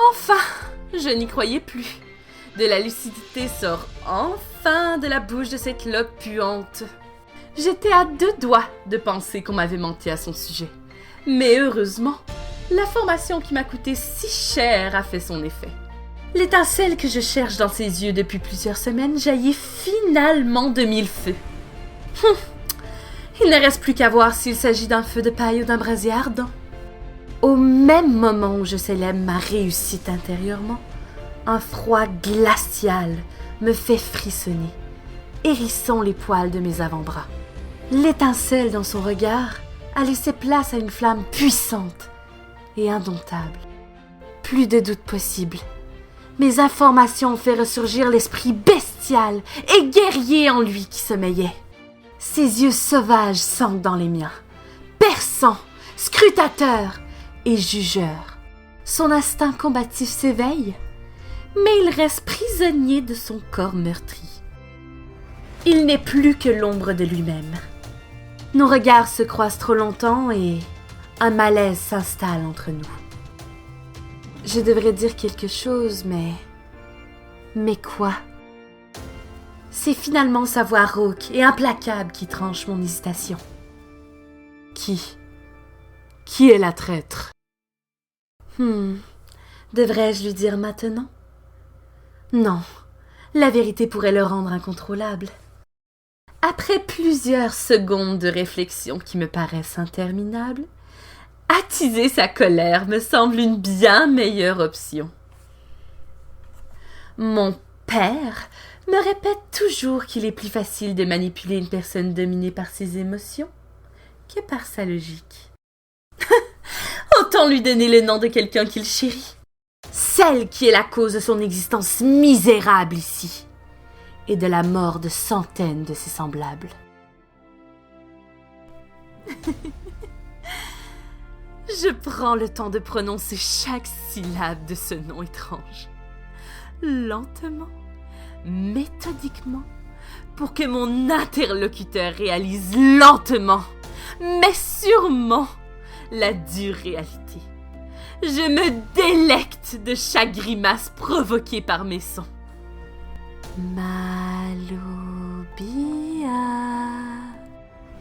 Enfin, je n'y croyais plus. De la lucidité sort enfin de la bouche de cette loque puante. J'étais à 2 doigts de penser qu'on m'avait menti à son sujet. Mais heureusement, l'information qui m'a coûté si cher a fait son effet. L'étincelle que je cherche dans ses yeux depuis plusieurs semaines jaillit finalement de 1000 feux. Il ne reste plus qu'à voir s'il s'agit d'un feu de paille ou d'un brasier ardent. Au même moment où je célèbre ma réussite intérieurement, un froid glacial me fait frissonner, hérissant les poils de mes avant-bras. L'étincelle dans son regard a laissé place à une flamme puissante et indomptable. Plus de doute possible. Mes informations ont fait ressurgir l'esprit bestial et guerrier en lui qui sommeillait. Ses yeux sauvages s'ancrent dans les miens, perçants, scrutateurs et jugeurs. Son instinct combatif s'éveille, mais il reste prisonnier de son corps meurtri. Il n'est plus que l'ombre de lui-même. Nos regards se croisent trop longtemps et un malaise s'installe entre nous. Je devrais dire quelque chose, mais quoi? C'est finalement sa voix rauque et implacable qui tranche mon hésitation. Qui est la traître? Devrais-je lui dire maintenant? Non, la vérité pourrait le rendre incontrôlable. Après plusieurs secondes de réflexion qui me paraissent interminables, attiser sa colère me semble une bien meilleure option. Mon père me répète toujours qu'il est plus facile de manipuler une personne dominée par ses émotions que par sa logique. Autant lui donner le nom de quelqu'un qu'il chérit. Celle qui est la cause de son existence misérable ici et de la mort de centaines de ses semblables. Je prends le temps de prononcer chaque syllabe de ce nom étrange. Lentement, méthodiquement, pour que mon interlocuteur réalise lentement, mais sûrement, la dure réalité. Je me délecte de chaque grimace provoquée par mes sons. Malobia.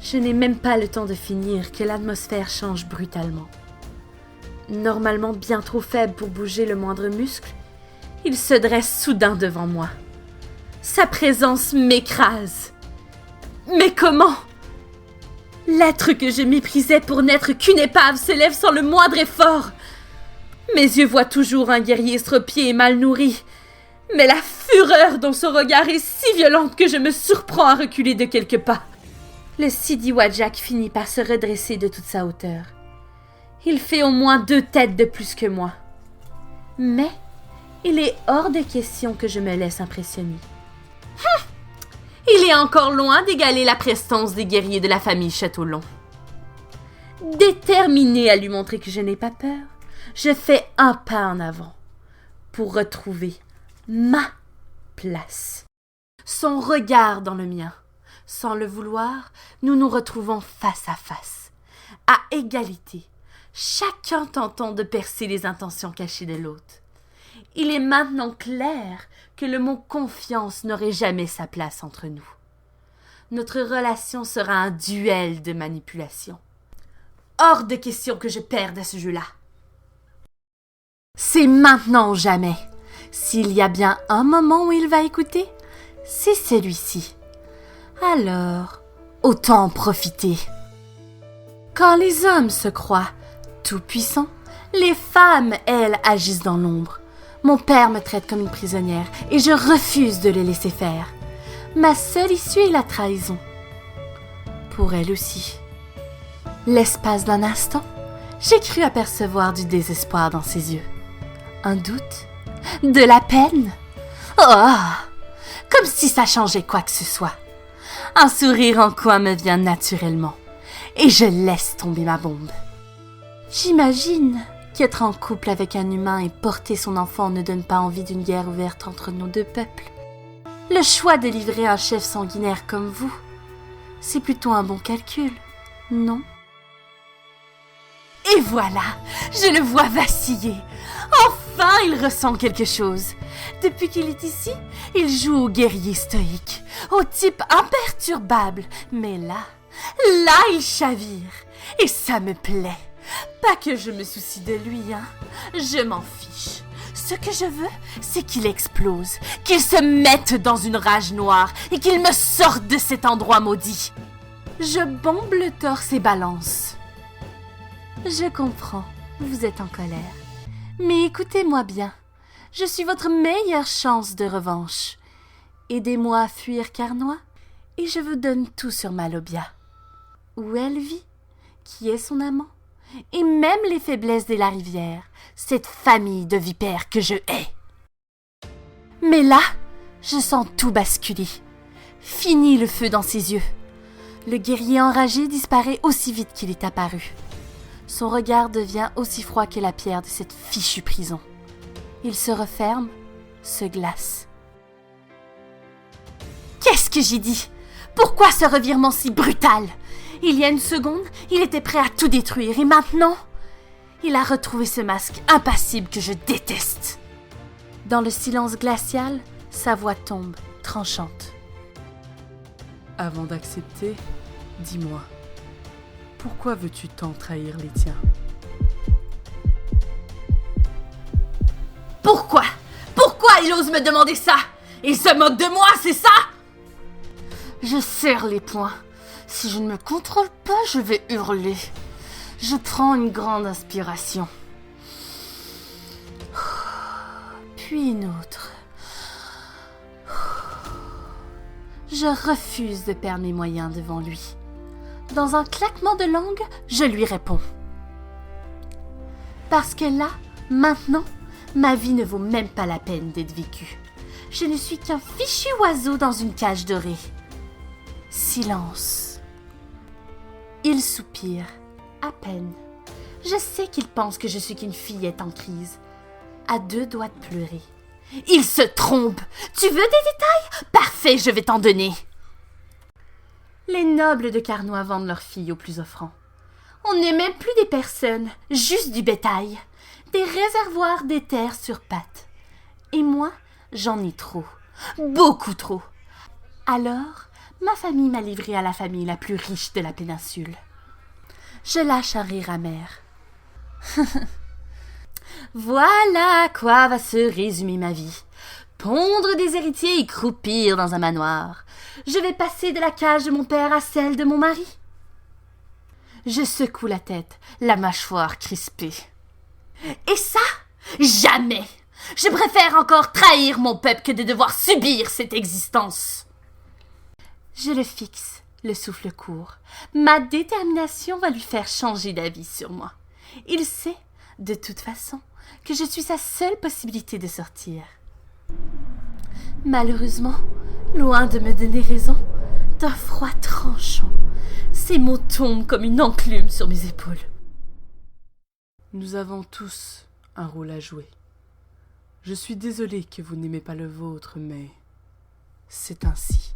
Je n'ai même pas le temps de finir que l'atmosphère change brutalement. Normalement bien trop faible pour bouger le moindre muscle, il se dresse soudain devant moi. Sa présence m'écrase. Mais comment? L'être que je méprisais pour n'être qu'une épave se lève sans le moindre effort. Mes yeux voient toujours un guerrier estropié et mal nourri, mais la fureur dans son regard est si violente que je me surprends à reculer de quelques pas. Le Sidi Wajak finit par se redresser de toute sa hauteur. Il fait au moins 2 têtes de plus que moi. Mais il est hors de question que je me laisse impressionner. Il est encore loin d'égaler la prestance des guerriers de la famille Châteaulon. Déterminé à lui montrer que je n'ai pas peur, je fais un pas en avant pour retrouver ma place. Son regard dans le mien. Sans le vouloir, nous nous retrouvons face à face, à égalité, chacun tentant de percer les intentions cachées de l'autre. Il est maintenant clair que le mot confiance n'aurait jamais sa place entre nous. Notre relation sera un duel de manipulation. Hors de question que je perde à ce jeu-là. C'est maintenant ou jamais. S'il y a bien un moment où il va écouter, c'est celui-ci. Alors, autant en profiter. Quand les hommes se croient tout-puissants, les femmes, elles, agissent dans l'ombre. Mon père me traite comme une prisonnière et je refuse de le laisser faire. Ma seule issue est la trahison. Pour elle aussi. L'espace d'un instant, j'ai cru apercevoir du désespoir dans ses yeux. Un doute? De la peine? Oh! Comme si ça changeait quoi que ce soit. Un sourire en coin me vient naturellement et je laisse tomber ma bombe. J'imagine qu'être en couple avec un humain et porter son enfant ne donne pas envie d'une guerre ouverte entre nos 2 peuples. Le choix de livrer un chef sanguinaire comme vous, c'est plutôt un bon calcul, non? Et voilà, je le vois vaciller. Enfin! Enfin, il ressent quelque chose. Depuis qu'il est ici, il joue au guerrier stoïque, au type imperturbable. Mais là, il chavire. Et ça me plaît. Pas que je me soucie de lui, hein. Je m'en fiche. Ce que je veux, c'est qu'il explose, qu'il se mette dans une rage noire et qu'il me sorte de cet endroit maudit. Je bombe le torse et balance. Je comprends, vous êtes en colère. Mais écoutez-moi bien, je suis votre meilleure chance de revanche. Aidez-moi à fuir Carnoy et je vous donne tout sur Malobia. Où elle vit, qui est son amant, et même les faiblesses de la rivière, cette famille de vipères que je hais. Mais là, je sens tout basculer. Fini le feu dans ses yeux. Le guerrier enragé disparaît aussi vite qu'il est apparu. Son regard devient aussi froid que la pierre de cette fichue prison. Il se referme, se glace. Qu'est-ce que j'ai dit? Pourquoi ce revirement si brutal? Il y a une seconde, il était prêt à tout détruire et maintenant, il a retrouvé ce masque impassible que je déteste. Dans le silence glacial, sa voix tombe, tranchante. Avant d'accepter, dis-moi, pourquoi veux-tu tant trahir les tiens? Pourquoi? Pourquoi il ose me demander ça? Il se moque de moi, c'est ça? Je serre les poings. Si je ne me contrôle pas, je vais hurler. Je prends une grande inspiration. Puis une autre. Je refuse de perdre mes moyens devant lui. Dans un claquement de langue, je lui réponds. Parce que là, maintenant, ma vie ne vaut même pas la peine d'être vécue. Je ne suis qu'un fichu oiseau dans une cage dorée. Silence. Il soupire, à peine. Je sais qu'il pense que je suis qu'une fillette en crise, à deux doigts de pleurer. Il se trompe. Tu veux des détails? Parfait, je vais t'en donner. Les nobles de Carnoy vendent leurs filles aux plus offrants. On n'est même plus des personnes, juste du bétail. Des réservoirs d'éther sur pattes. Et moi, j'en ai trop. Beaucoup trop. Alors, ma famille m'a livrée à la famille la plus riche de la péninsule. Je lâche un rire amer. Voilà à quoi va se résumer ma vie. Pondre des héritiers et croupir dans un manoir. Je vais passer de la cage de mon père à celle de mon mari. Je secoue la tête, la mâchoire crispée. Et ça, jamais! Je préfère encore trahir mon peuple que de devoir subir cette existence. Je le fixe, le souffle court. Ma détermination va lui faire changer d'avis sur moi. Il sait, de toute façon, que je suis sa seule possibilité de sortir. Malheureusement, loin de me donner raison, d'un froid tranchant, ces mots tombent comme une enclume sur mes épaules. Nous avons tous un rôle à jouer. Je suis désolée que vous n'aimez pas le vôtre, mais c'est ainsi.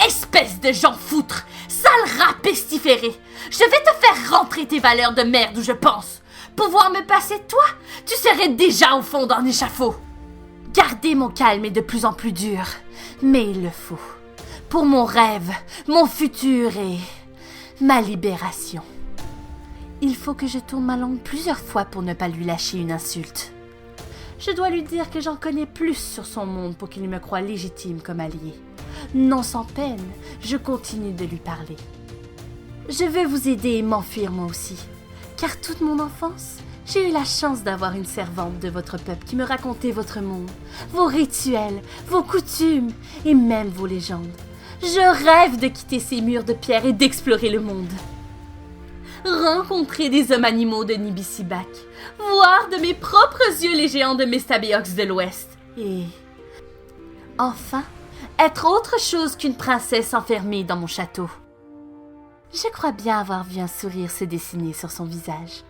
Espèce de Jean foutre, sale rat pestiféré, je vais te faire rentrer tes valeurs de merde où je pense. Pouvoir me passer de toi, tu serais déjà au fond d'un échafaud. Garder mon calme est de plus en plus dur, mais il le faut. Pour mon rêve, mon futur et ma libération. Il faut que je tourne ma langue plusieurs fois pour ne pas lui lâcher une insulte. Je dois lui dire que j'en connais plus sur son monde pour qu'il me croie légitime comme allié. Non sans peine, je continue de lui parler. Je veux vous aider et m'enfuir moi aussi, car toute mon enfance, j'ai eu la chance d'avoir une servante de votre peuple qui me racontait votre monde, vos rituels, vos coutumes et même vos légendes. Je rêve de quitter ces murs de pierre et d'explorer le monde. Rencontrer des hommes animaux de Nibisibac, voir de mes propres yeux les géants de Mestabéox de l'Ouest et... enfin, être autre chose qu'une princesse enfermée dans mon château. Je crois bien avoir vu un sourire se dessiner sur son visage.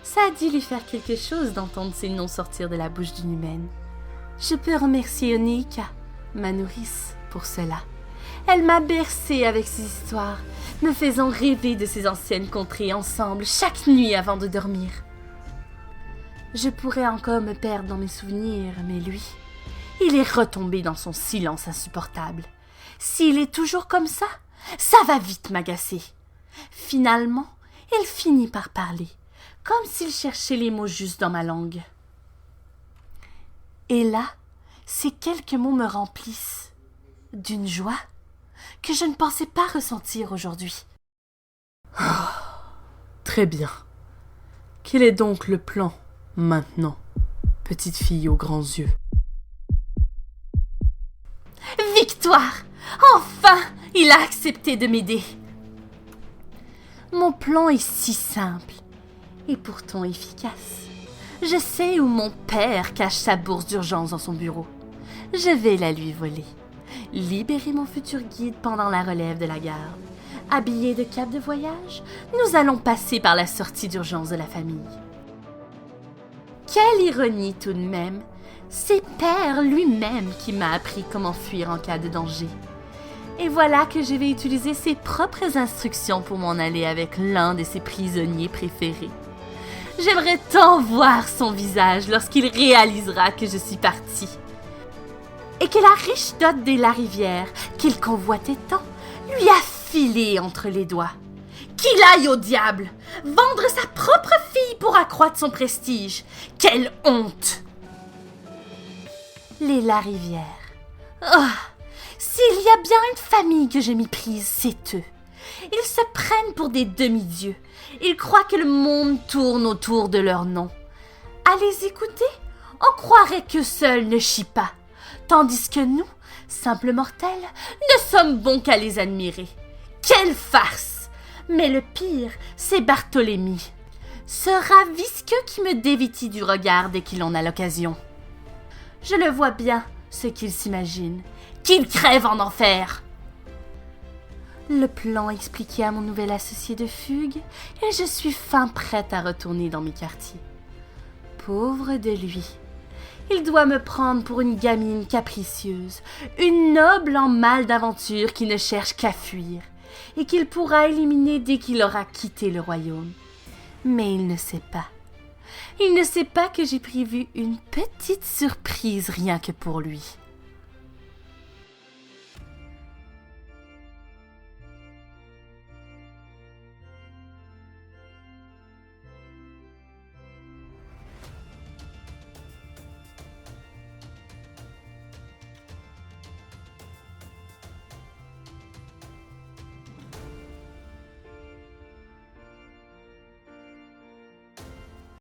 Ça a dû lui faire quelque chose d'entendre ces noms sortir de la bouche d'une humaine. Je peux remercier Onika, ma nourrice, pour cela. Elle m'a bercée avec ses histoires, me faisant rêver de ces anciennes contrées ensemble chaque nuit avant de dormir. Je pourrais encore me perdre dans mes souvenirs, mais lui, il est retombé dans son silence insupportable. S'il est toujours comme ça va vite m'agacer. Finalement, il finit par parler, comme s'il cherchait les mots justes dans ma langue. Et là, ces quelques mots me remplissent d'une joie que je ne pensais pas ressentir aujourd'hui. Très bien. Quel est donc le plan, maintenant, petite fille aux grands yeux? Victoire! Enfin, il a accepté de m'aider. Mon plan est si simple et pourtant efficace. Je sais où mon père cache sa bourse d'urgence dans son bureau. Je vais la lui voler. Libérer mon futur guide pendant la relève de la garde. Habillé de cape de voyage, nous allons passer par la sortie d'urgence de la famille. Quelle ironie tout de même! C'est Père lui-même qui m'a appris comment fuir en cas de danger. Et voilà que je vais utiliser ses propres instructions pour m'en aller avec l'un de ses prisonniers préférés. J'aimerais tant voir son visage lorsqu'il réalisera que je suis partie. Et que la riche dot des Larivière, qu'il convoitait tant, lui a filé entre les doigts. Qu'il aille au diable! Vendre sa propre fille pour accroître son prestige! Quelle honte! Les Larivière. Oh! S'il y a bien une famille que je méprise, c'est eux. Ils se prennent pour des demi-dieux. Ils croient que le monde tourne autour de leur nom. À les écouter, on croirait qu'eux seuls ne chient pas, tandis que nous, simples mortels, ne sommes bons qu'à les admirer. Quelle farce! Mais le pire, c'est Barthélemy, ce rat visqueux qui me dévêtit du regard dès qu'il en a l'occasion. Je le vois bien, ce qu'il s'imagine, qu'il crève en enfer. Le plan expliqué à mon nouvel associé de fugue, et je suis fin prête à retourner dans mes quartiers. Pauvre de lui. Il doit me prendre pour une gamine capricieuse, une noble en mal d'aventure qui ne cherche qu'à fuir, et qu'il pourra éliminer dès qu'il aura quitté le royaume. Mais il ne sait pas. Il ne sait pas que j'ai prévu une petite surprise rien que pour lui.